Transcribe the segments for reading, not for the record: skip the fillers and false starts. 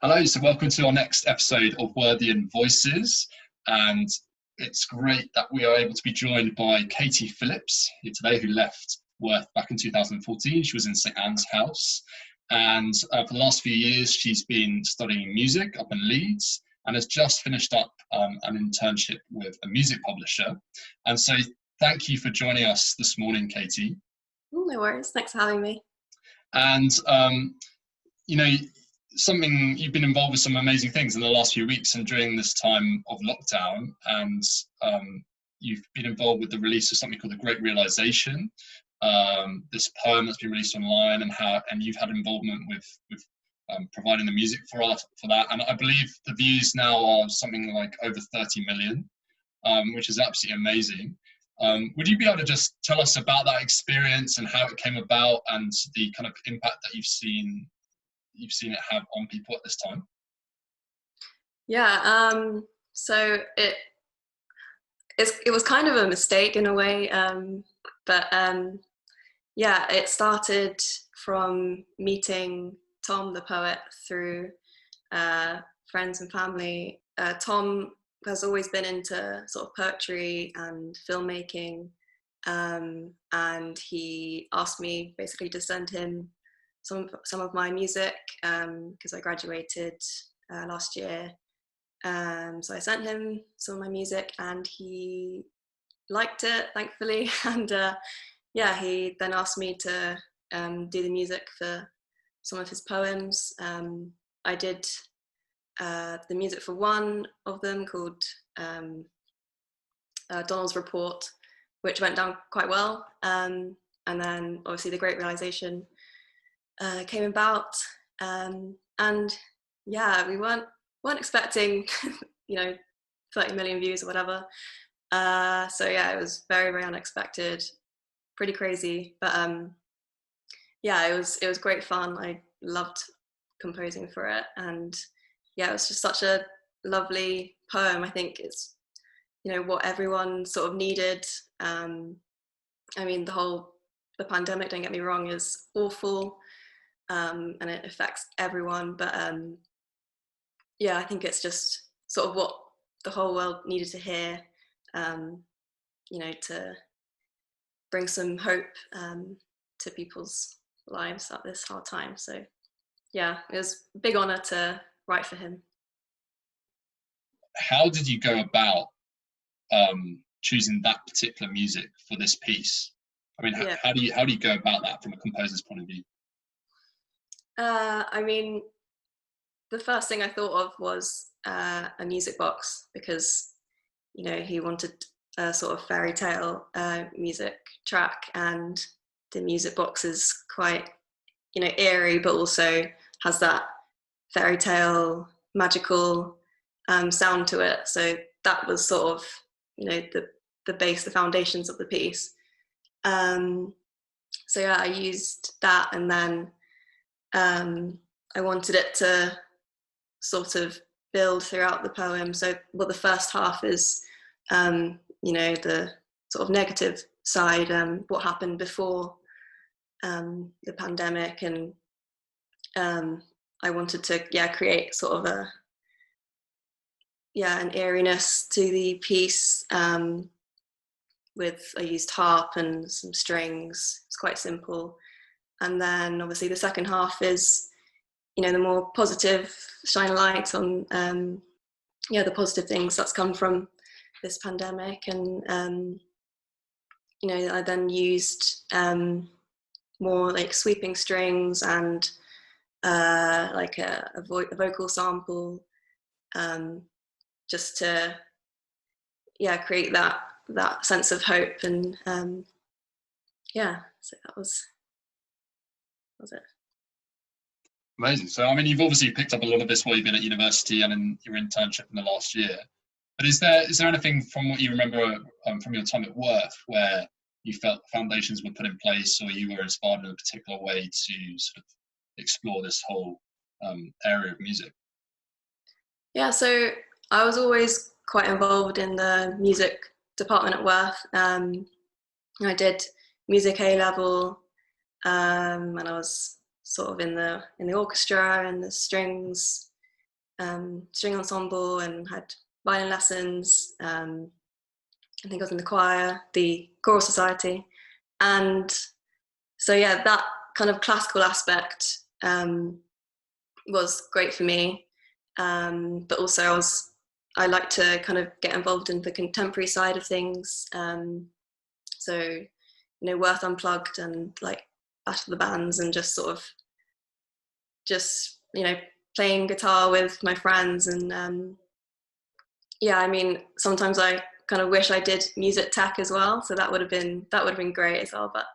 Hello, so welcome to our next episode of Worthian Voices, and it's great that we are able to be joined by Katie Phillips here today, who left Worth back in 2014. She was in St Anne's House, and for the last few years she's been studying music up in Leeds and has just finished up an internship with a music publisher. And so thank you for joining us this morning, Katie. No worries, thanks for having me. And you've been involved with some amazing things in the last few weeks and during this time of lockdown, and you've been involved with the release of something called the Great Realisation, this poem that's been released online, and you've had involvement with providing the music for that. And I believe the views now are something like over 30 million, which is absolutely amazing. Would you be able to just tell us about that experience and how it came about and the kind of impact that you've seen it have on people at this time? So it was kind of a mistake in a way, but it started from meeting Tom the poet through friends and family. Tom has always been into sort of poetry and filmmaking, and he asked me basically to send him some of my music because I graduated last year. So I sent him some of my music and he liked it, thankfully. And he then asked me to do the music for some of his poems. I did the music for one of them called Donald's Report, which went down quite well. And then obviously the Great Realisation came about, and we weren't expecting 30 million views or whatever, so it was very, very unexpected, pretty crazy, but it was great fun. I loved composing for it, and it was just such a lovely poem. I think it's what everyone sort of needed. I mean, the pandemic, don't get me wrong, is awful. And it affects everyone, but I think it's just sort of what the whole world needed to hear, to bring some hope to people's lives at this hard time. So it was a big honor to write for him. How did you go about choosing that particular music for this piece? I mean, how do you go about that from a composer's point of view? I mean, the first thing I thought of was a music box, because he wanted a sort of fairy tale music track, and the music box is quite eerie, but also has that fairy tale magical sound to it. So that was sort of the base, the foundations of the piece. I used that, and then I wanted it to sort of build throughout the poem. So, the first half is, the sort of negative side, what happened before the pandemic, and I wanted to, create sort of an eeriness to the piece. I used harp and some strings. It's quite simple. And then obviously the second half is, the more positive, shine a light on, the positive things that's come from this pandemic. And, I then used more like sweeping strings and like a vocal sample, just to, create that sense of hope. And so that was it. Amazing. So, I mean, you've obviously picked up a lot of this while you've been at university and in your internship in the last year. But is there anything from what you remember from your time at Worth where you felt foundations were put in place, or you were inspired in a particular way to sort of explore this whole area of music? Yeah, so I was always quite involved in the music department at Worth. I did music A-level, and I was sort of in the orchestra and the strings string ensemble and had violin lessons. I think I was in the choir, the choral society. And so, yeah, that kind of classical aspect was great for me. But also I like to kind of get involved in the contemporary side of things. So, you know, Worth Unplugged and like Battle of the Bands, and just sort of you know, playing guitar with my friends. And yeah, I mean, sometimes I kind of wish I did music tech as well. So that would have been great as well. But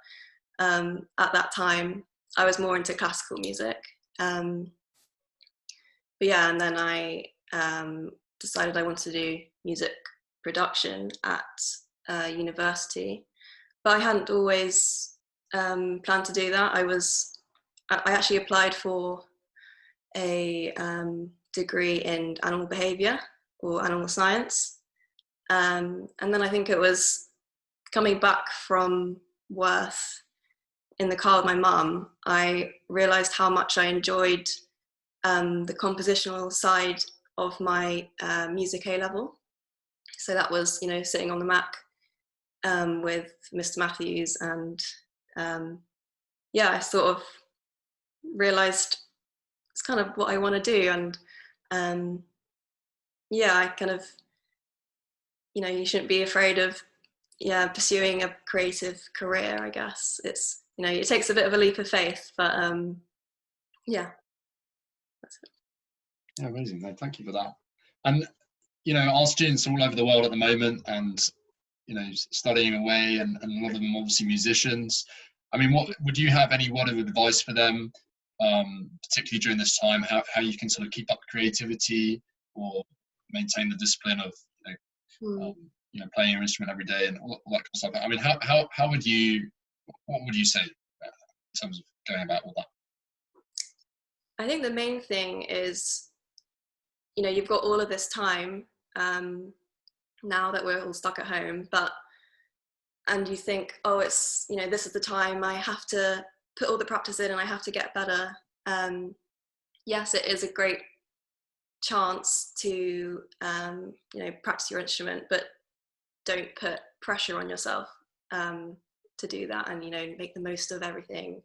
at that time, I was more into classical music. But yeah, and then I decided I wanted to do music production at university. But I hadn't always planned to do that. I actually applied for a degree in animal behaviour or animal science. And then I think it was coming back from Worth in the car with my mum, I realised how much I enjoyed the compositional side of my music A level. So that was, you know, sitting on the Mac with Mr. Matthews, and yeah, I sort of realised it's kind of what I want to do. And yeah, I kind of, you know, you shouldn't be afraid of pursuing a creative career. I guess it's, you know, it takes a bit of a leap of faith, but yeah, that's it. Yeah, amazing. Thank you for that. And you know, our students are all over the world at the moment, and you know, studying away, and a lot of them obviously musicians. I mean, what would you have any word of advice for them, particularly during this time? How you can sort of keep up creativity or maintain the discipline of you know, playing your instrument every day and all that kind of stuff. I mean, how would you, what would you say in terms of going about all that? I think the main thing is, you know, you've got all of this time now that we're all stuck at home, and you think, oh, it's, you know, this is the time I have to put all the practice in and I have to get better. Yes, it is a great chance to, you know, practice your instrument, but don't put pressure on yourself to do that, and, you know, make the most of everything.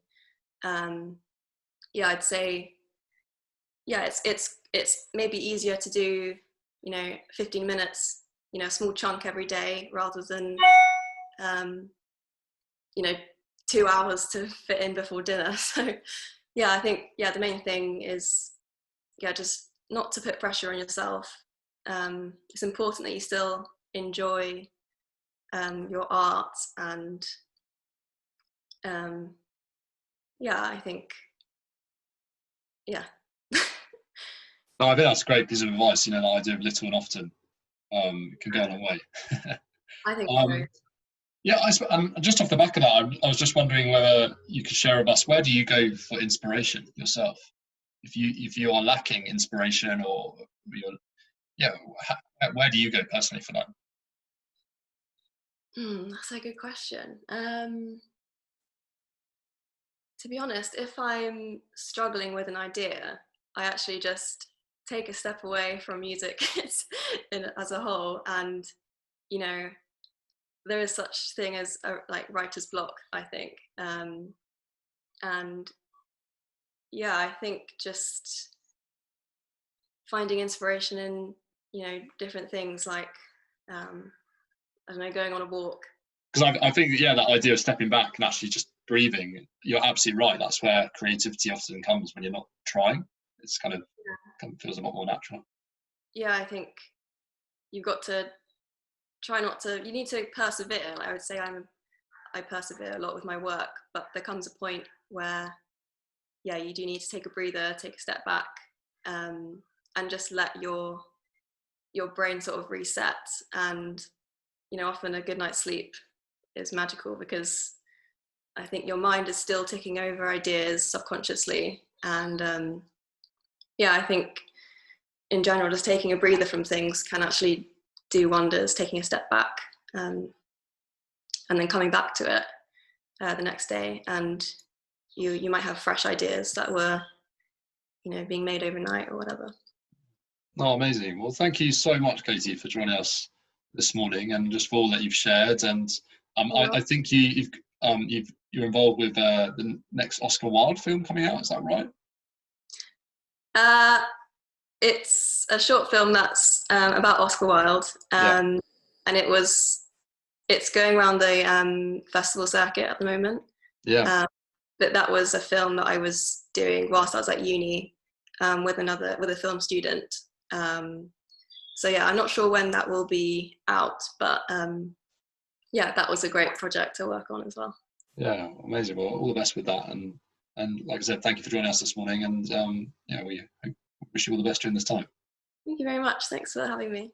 Yeah, I'd say, yeah, it's maybe easier to do, you know, 15 minutes, you know, a small chunk every day, rather than you know, 2 hours to fit in before dinner. So yeah, I think, yeah, the main thing is, yeah, just not to put pressure on yourself. It's important that you still enjoy your art, and yeah, I think, yeah. No, I think that's a great piece of advice. You know, the idea of little and often can go a long way. I think so. Yeah, just off the back of that, I was just wondering whether you could share with us, where do you go for inspiration yourself? If you are lacking inspiration, or you're, yeah, where do you go personally for that? That's a good question. To be honest, if I'm struggling with an idea, I actually just take a step away from music as a whole, and, you know, there is such thing as like writer's block, I think. And yeah, I think just finding inspiration in, you know, different things, like I don't know, going on a walk. Because I think, yeah, that idea of stepping back and actually just breathing, you're absolutely right. That's where creativity often comes, when you're not trying. It's kind of feels a lot more natural. Yeah, I think you've got to try not to, you need to persevere. Like, I would say I persevere a lot with my work, but there comes a point where, yeah, you do need to take a breather, take a step back, and just let your brain sort of reset. And, you know, often a good night's sleep is magical, because I think your mind is still ticking over ideas subconsciously. And yeah, I think in general, just taking a breather from things can actually do wonders, taking a step back, and then coming back to it the next day, and you might have fresh ideas that were, you know, being made overnight or whatever. Oh, amazing. Well, thank you so much, Katie, for joining us this morning and just for all that you've shared. And I think you're involved with the next Oscar Wilde film coming out. Is that right? It's a short film that's about Oscar Wilde, and it's going around the festival circuit at the moment. Yeah. But that was a film that I was doing whilst I was at uni with a film student. So yeah, I'm not sure when that will be out, but yeah, that was a great project to work on as well. Yeah, amazing. Well, all the best with that, and like I said, thank you for joining us this morning, and we wish you all the best during this time. Thank you very much. Thanks for having me.